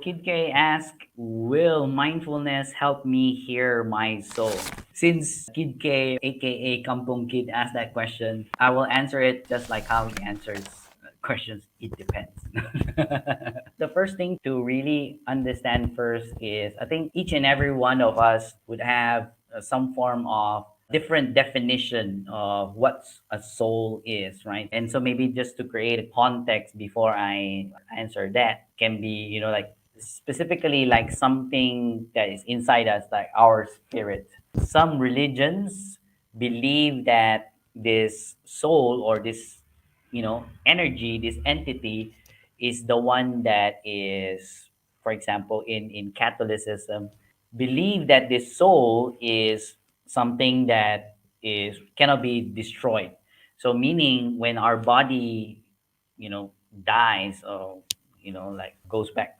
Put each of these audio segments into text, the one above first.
Kid K asked, will mindfulness help me hear my soul? Since Kid K, aka Kampong Kid, asked that question, I will answer it just like how he answers questions. It depends. The first thing to really understand first is I think each and every one of us would have some form of different definition of what a soul is, right? And so maybe just to create a context before I answer that can be, like specifically like something that is inside us, like our spirit. Some religions believe that this soul or this, energy, this entity is the one that is, for example, in Catholicism, believe that this soul is something that is cannot be destroyed. So meaning when our body, dies or like goes back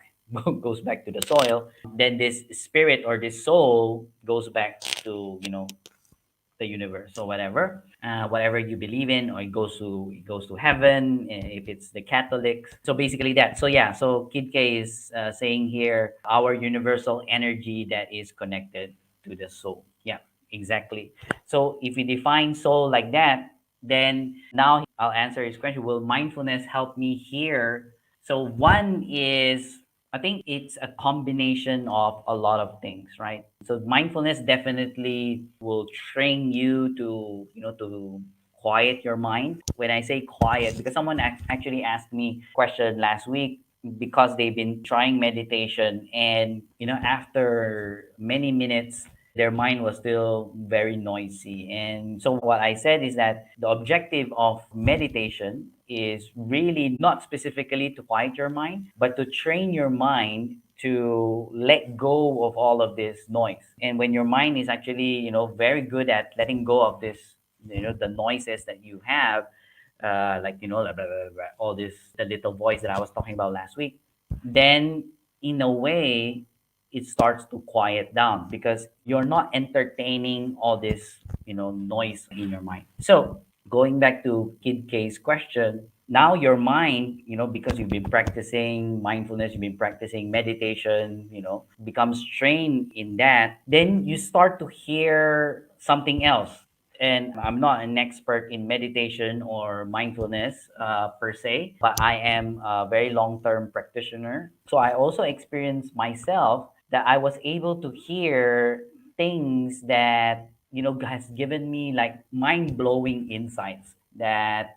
goes back to the soil, then this spirit or this soul goes back to the universe or whatever, whatever you believe in, or it goes to heaven, if it's the Catholics. So basically that. So yeah, so Kid K is saying here our universal energy that is connected to the soul. Yeah, exactly. So if we define soul like that, then now I'll answer his question. Will mindfulness help me here? So one is, I think it's a combination of a lot of things, right? So mindfulness definitely will train you to, to quiet your mind. When I say quiet, because someone actually asked me a question last week because they've been trying meditation, and after many minutes their mind was still very noisy. And so what I said is that the objective of meditation is really not specifically to quiet your mind, but to train your mind to let go of all of this noise. And when your mind is actually, very good at letting go of this, the noises that you have, like, blah, blah, blah, blah, all this, the little voice that I was talking about last week, then in a way, it starts to quiet down because you're not entertaining all this, noise in your mind. So going back to Kid K's question, now your mind, because you've been practicing mindfulness, you've been practicing meditation, becomes trained in that, then you start to hear something else. And I'm not an expert in meditation or mindfulness per se, but I am a very long term practitioner. So I also experienced myself that I was able to hear things that, has given me like mind blowing insights that,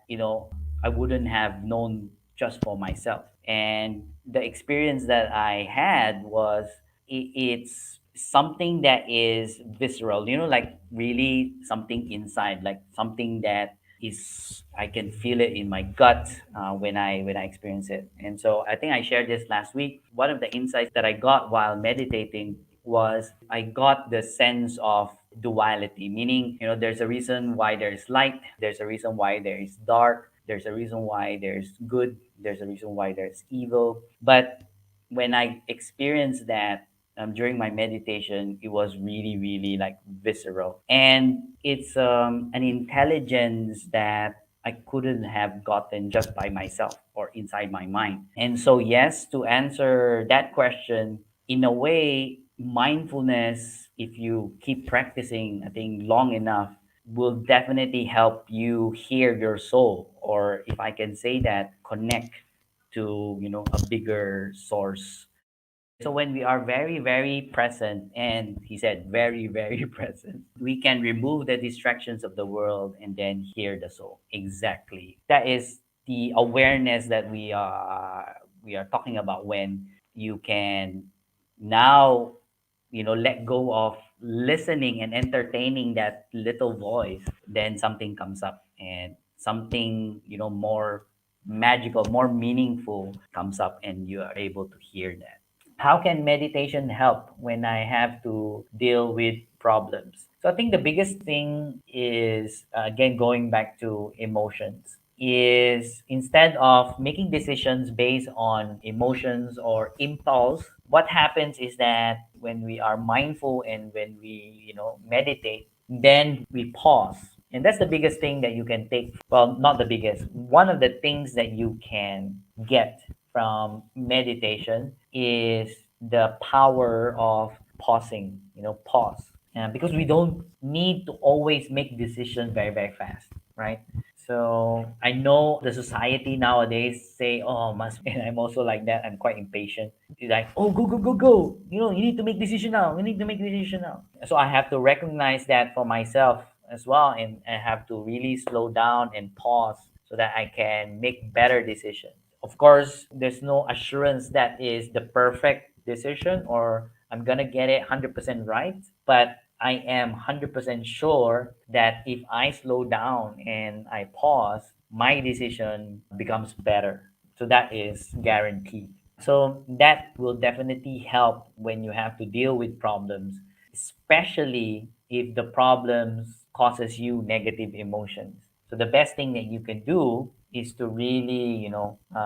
I wouldn't have known just for myself. And the experience that I had was it's something that is visceral, like really something inside, like something that is I can feel it in my gut when I experience it. And so I think I shared this last week. One of the insights that I got while meditating was I got the sense of duality, meaning, there's a reason why there's light, there's a reason why there is dark, there's a reason why there's good, there's a reason why there's evil. But when I experienced that during my meditation, it was really, really like visceral. And it's an intelligence that I couldn't have gotten just by myself or inside my mind. And so, yes, to answer that question, in a way, mindfulness, if you keep practicing, I think, long enough, will definitely help you hear your soul, or if I can say that, connect to, a bigger source. So when we are very, very present, and he said very, very present, we can remove the distractions of the world and then hear the soul. Exactly. That is the awareness that we are talking about when you can now, let go of listening and entertaining that little voice, then something comes up and something, more magical, more meaningful comes up, and you are able to hear that. How can meditation help when I have to deal with problems? So I think the biggest thing is, again, going back to emotions, is instead of making decisions based on emotions or impulse, what happens is that when we are mindful and when we, meditate, then we pause. And that's the biggest thing that you can take. Well, not the biggest. One of the things that you can get from meditation is the power of pausing, pause. Because we don't need to always make decisions very, very fast, right? So I know the society nowadays say, "Oh, must," and I'm also like that. I'm quite impatient. It's like, "Oh, go, go, go, go! You need to make decision now. We need to make decision now." So I have to recognize that for myself as well, and I have to really slow down and pause so that I can make better decisions. Of course, there's no assurance that is the perfect decision or I'm gonna get it 100% right, but I am 100% sure that if I slow down and I pause, my decision becomes better. So that is guaranteed. So that will definitely help when you have to deal with problems, especially if the problems causes you negative emotions. So the best thing that you can do is to really,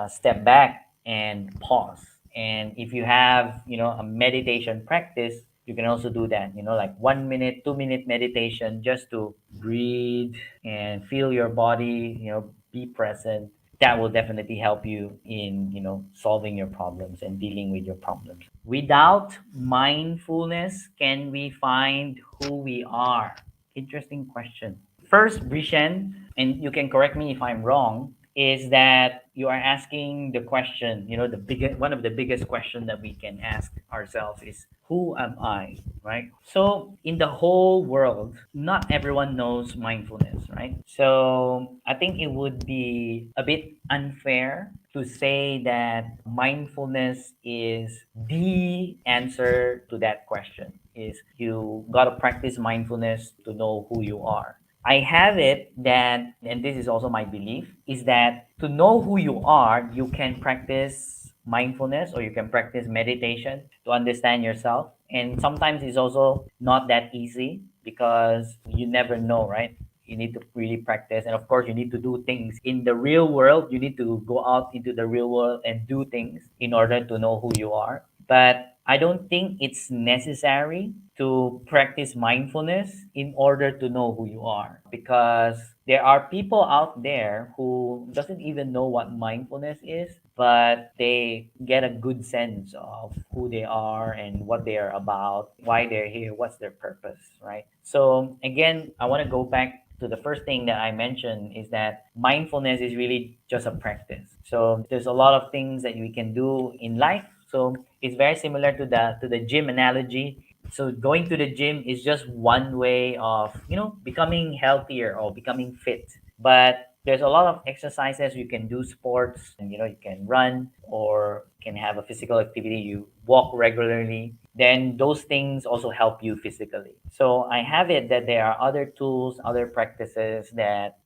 step back and pause. And if you have, a meditation practice, you can also do that, like 1 minute, 2 minute meditation just to breathe and feel your body, be present. That will definitely help you in, solving your problems and dealing with your problems. Without mindfulness, can we find who we are? Interesting question. First, Brishen, and you can correct me if I'm wrong, is that you are asking the question, the biggest one of the biggest question that we can ask ourselves is who am I, right? So in the whole world, not everyone knows mindfulness, right? So I think it would be a bit unfair to say that mindfulness is the answer to that question. Is you gotta practice mindfulness to know who you are. I have it that, and this is also my belief, is that to know who you are, you can practice mindfulness or you can practice meditation to understand yourself. And sometimes it's also not that easy because you never know, right? You need to really practice. And of course, you need to do things in the real world. You need to go out into the real world and do things in order to know who you are. But I don't think it's necessary to practice mindfulness in order to know who you are, because there are people out there who doesn't even know what mindfulness is, but they get a good sense of who they are and what they are about, why they're here, what's their purpose, right? So again, I want to go back to the first thing that I mentioned is that mindfulness is really just a practice. So there's a lot of things that we can do in life. So it's very similar to the gym analogy. So going to the gym is just one way of, becoming healthier or becoming fit. But there's a lot of exercises you can do, sports, and you can run or can have a physical activity, you walk regularly, then those things also help you physically. So I have it that there are other tools, other practices that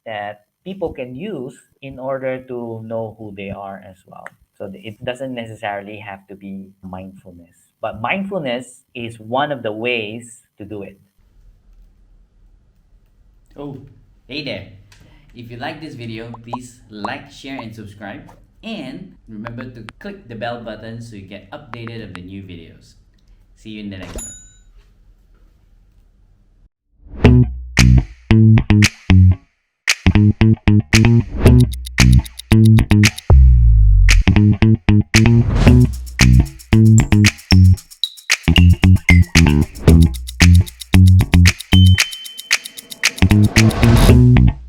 people can use in order to know who they are as well. So it doesn't necessarily have to be mindfulness, but mindfulness is one of the ways to do it. Oh, hey there. If you like this video, please like, share, and subscribe. And remember to click the bell button so you get updated of the new videos. See you in the next one.